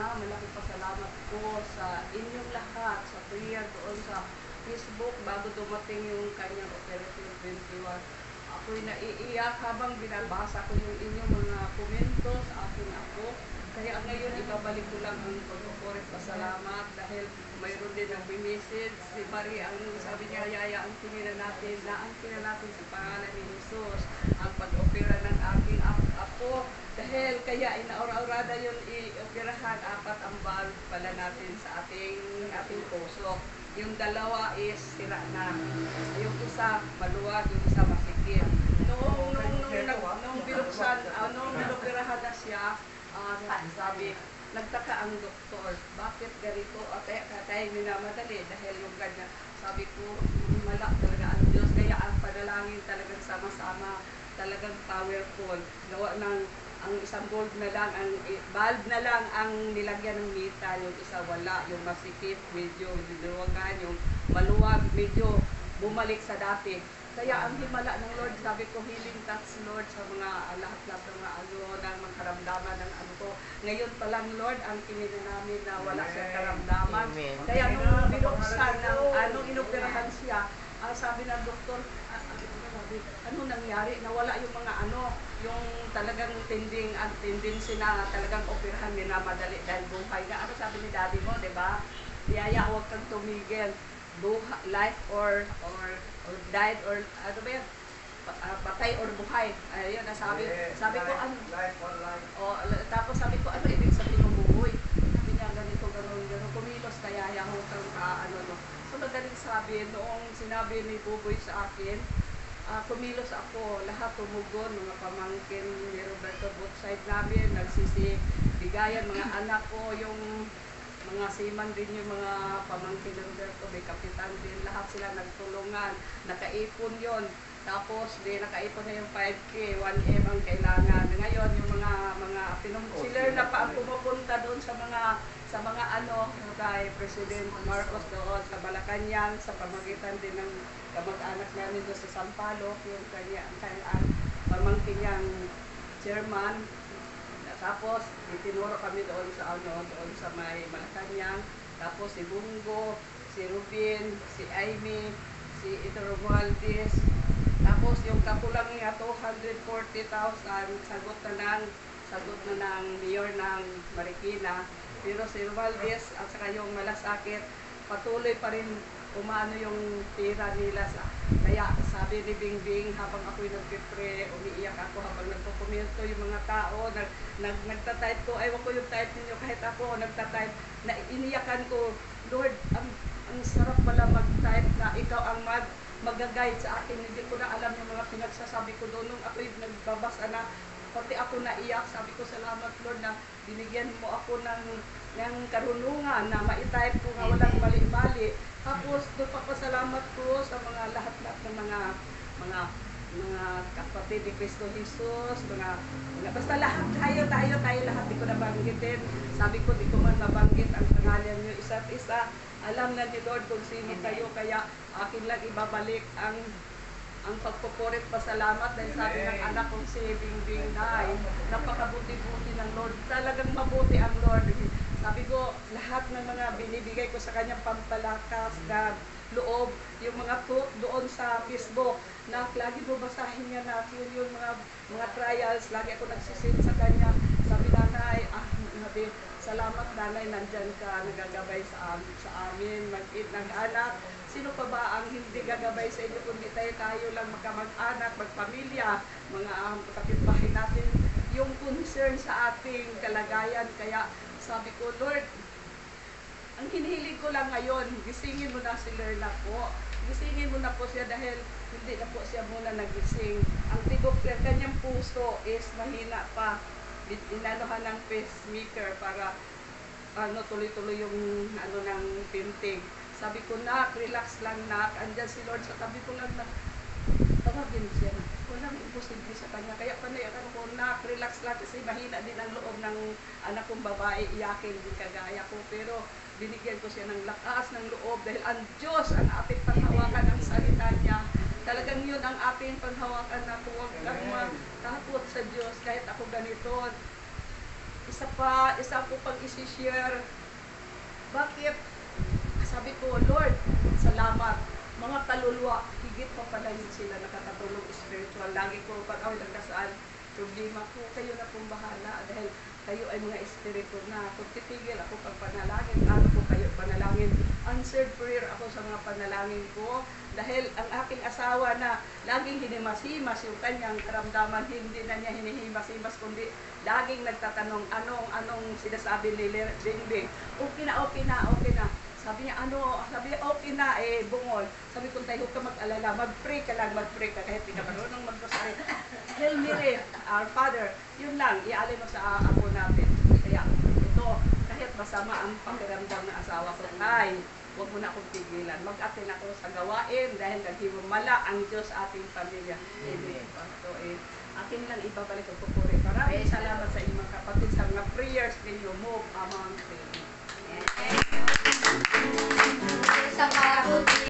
Una, malaking pasalamat ko sa inyong lahat sa prayer doon sa Facebook bago dumating yung kanyang Operation 21. Ako'y naiiyak habang binabasa ko yung inyong mga komento sa aking apo. Kaya ngayon ibabalik ko lang ang pagkukurit pasalamat dahil mayroon din nag-message si Marie, ang sabi niya, Yaya, ang tingin natin sa pangalan ni Jesus ang pag-opera ng aking apo. Dahil kaya inaura-urada yun i-operahan, 4 ang valve pala natin sa ating puso. Yung dalawa is sira na. Yung isa maluwag, yung isa masikip. Nung binuksan, nung binoperahan na siya, sabi, nagtaka ang doktor, bakit ganito? Tayo minamadali dahil yung ganyan. Sabi ko, malak talaga ang Diyos. Kaya ang panalangin talagang sama-sama, talagang powerful. Gawa ng ang isang valve na lang ang nilagyan ng metal, yung isa wala, yung masikip, medyo niluwagan, yung maluwag, medyo bumalik sa dati. Kaya ang himala ng Lord, sabi ko, healing touch Lord sa mga lahat-lahat ng mga ng mga karamdaman ng ano ko. Ngayon pa lang Lord, ang kinina namin na wala siyang karamdaman. Amen. Kaya nung binuksan nung inoperahan siya, sabi ng doktor, ano nangyari? Nawala yung mga yung talagang tendency na talagang operahan nila madali dahil buhay na. Ano sabi ni daddy mo, di ba? Yaya, huwag kang tumigil. Life or died or ano ba yan? Patay or buhay. Ayun, sabi ko, ano? Life or life. Tapos sabi ko, ano ibig sabihin ng buhay? Sabi niya, ganito, gano'n. Kumilos na Yaya, huwag kang ano. So, madaling sabi, noong sinabi ni Buboy sa akin, kumilos ako, lahat tumugon, mga pamangkin ni Roberto, both side namin, nagsisibigayan, mga anak ko, yung mga seaman din, yung mga pamangkin ni Roberto, may kapitan din, lahat sila nagtulungan, nakaipon yon. Tapos, nakaipon na yung 5K, 1M ang kailangan. Ngayon, yung mga pinumsiler na pa ang pumupunta doon sa mga kay President Marcos doon sa Malacanang, sa pamagitan din ng kamag-anak namin doon sa Sampaloc, yung kanyang pamangkin niyang chairman. Tapos, itinuro kami doon sa may Malacanang. Tapos, si Bungo, si Rubin, si Aimee, si Ito Romualdez. Tapos, yung kapulang niya, 240,000, sagot na ng mayor ng Marikina. Pero si Romualdez at saka yung malasakit, patuloy pa rin umano yung tira nila. Kaya sabi ni Bingbing, habang ako'y nagpipre, umiiyak ako habang nagkukomento yung mga tao, nagtatype ko, ay wag ko yung type ninyo, kahit ako nagtatype, na iniyakan ko, Lord, ang sarap pala mag-type na ikaw ang mag-guide sa akin. Hindi ko na alam yung mga pinagsasabi ko doon. Nung ako'y nagbabasa na, pati ako naiyak, sabi ko, salamat Lord na binigyan mo ako ng karunungan na ma-type ko nga walang mali-mali. Tapos, papasalamat ko sa mga lahat-lahat ng mga kapatid ni Cristo Jesus, basta lahat, tayo lahat, di ko nabanggitin. Sabi ko, di ko man nabanggit ang pangalan niyo isa't isa. Alam na ni Lord kung sino kayo, kaya akin lang ibabalik ang pagpupurit pasalamat dahil sabi ng anak kong si Bingbing Nay, napakabuti-buti ng Lord. Talagang mabuti ang Lord. Sabi ko, lahat ng mga binibigay ko sa kanyang pampalakas na loob, yung mga quote doon sa Facebook, na lagi mo basahin niya na yung mga trials, lagi ako nagsisit sa kanya. Sabi nanay, salamat nanay, nandyan ka, nagagabay sa amin, mag-eat ng anak. Sino pa ba ang hindi gagabay sa inyo kundi tayo lang magkamag-anak, magpamilya, mga kapitbahay natin, yung concern sa ating kalagayan. Kaya sabi ko, Lord, ang hinihiling ko lang ngayon, gisingin mo na si Lerna po. Gisingin mo na po siya dahil hindi na po siya muna nagising. Ang tigok ng kanyang puso is mahina pa. Inanohan ng pacemaker para tuloy-tuloy yung ng pintig. Sabi ko, nak, relax lang nak. Andyan si Lord sa tabi ko lang na tawagin siya. Walang imposible sa kanya. Kaya panayakan ko, nak, relax lang kasi mahina din ang loob ng anak kong babae. Iyakin din kagaya ko. Pero binigyan ko siya ng lakas ng loob dahil ang Diyos ang ating panghawakan ng salita niya. Talagang yun ang ating panghawakan na huwag kang matakot sa Diyos kahit ako ganito. isa po pang isi-share. Bakit? Sabi ko, Lord, salamat. Mga kaluluwa, higit pa pala yun sila nakakatulong spiritual. Lagi ko, pag ako nagkasaan, problema ko, kayo na pong bahala dahil kayo ay mga espiritu na. Kung titigil ako pag panalangin, ano po kayo panalangin? Answered prayer ako sa mga panalangin ko dahil ang aking asawa na laging hinimas-himas yung kanyang karamdaman, hindi na niya hinihimas-himas kundi laging nagtatanong anong sinasabi ni Jingbing. Okay na, okay na, okay na. Sabi niya, sabi niya, okay na, bungol. Sabi ko, tayo, huwag ka mag-alala, mag-pray ka lang, mag-pray ka, kahit di ka marunong mag-rosary. Hail Mary, our Father, yun lang, ialin mo sa apo natin. Kaya, ito, kahit masama ang pakiramdam ng asawa ko, ay, huwag mo na akong pigilan. Mag-atin ako sa gawain dahil naghimumala ang Diyos ating pamilya. Amen. So, akin lang ibabalik ang pupuri. Maraming salamat sa inyong kapatid sa mga prayers ninyo mo, mga